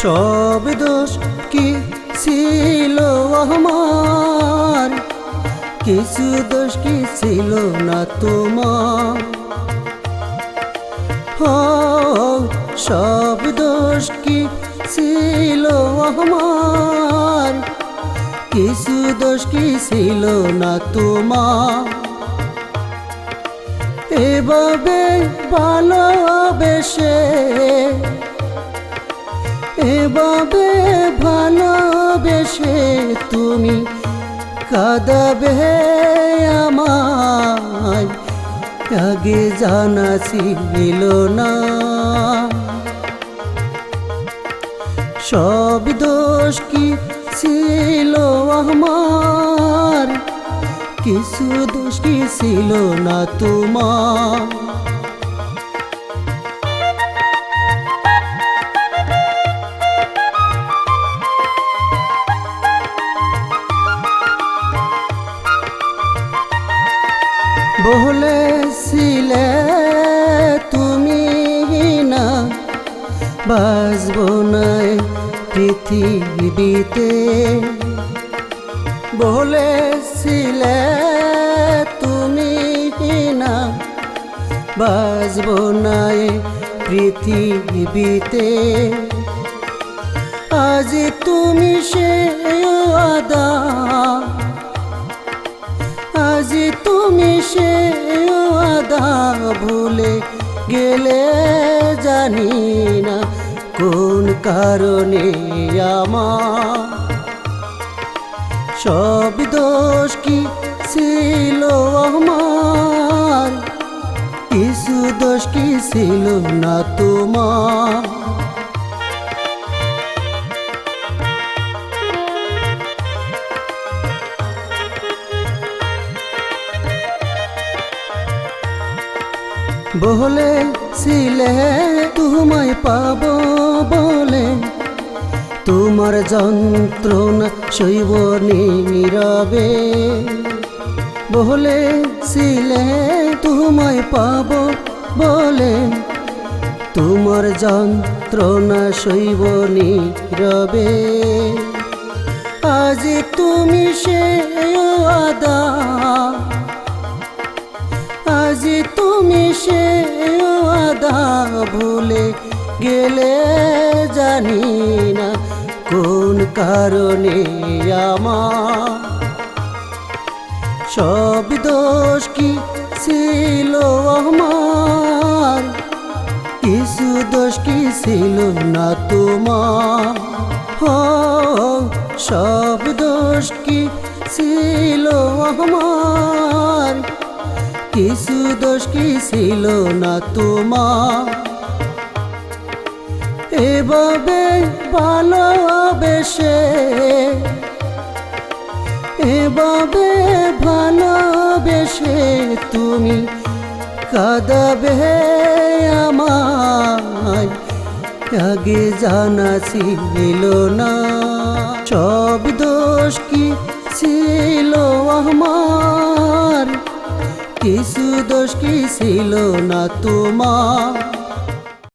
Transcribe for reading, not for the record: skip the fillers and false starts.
সব দোষ কি ছিল আমার, কিছু দোষ কি ছিল না তোমার। সব দোষ কি ছিল আমার, কিছু দোষ কি ছিল না তোমার। এভাবে ভালোবেসে, এভাবে ভালোবেসে তুমি কাঁদাবে আমায়, আগে জানা ছিল না। সব দোষ কি ছিল আমার, কিছু দোষ কি ছিল না তোমার। বলেছিলে তুমি না বাঁচবো না পৃথিবীতে, বলেছিলে তুমি না বাঁচবো না পৃথিবীতে। আজ তুমি সে ওয়াদা, আজ তুমি সে ওয়াদা ভুলে গেলে, জানি না কোন কারণে আমার। সব দোষ কি ছিল আমার, কিছু দোষ কি ছিল না তোমার। বলেছিলে তোমায় পাবো বলে, তোমার যন্ত্রণা সইব নীরবে। বলেছিলে তোমায় পাবো বলে, তোমার যন্ত্রণা সইব নীরবে। আজ তুমি সে ওয়াদা, আজ তুমি সে ওয়াদা ভুলে গেলে, জানি না কোন কারণে আমার। সব দোষ কি ছিল আমার, কিছু দোষ কি ছিল না তোমার। সব দোষ কি ছিল আমার, কিছু দোষ কি ছিল না তোমার। এভাবে ভালোবেসে, এভাবে ভালোবেসে তুমি কাঁদাবে আমায়, আগে জানা ছিল না। সব দোষ কি ছিল আমার, কিছু দোষ কি ছিল না তোমার।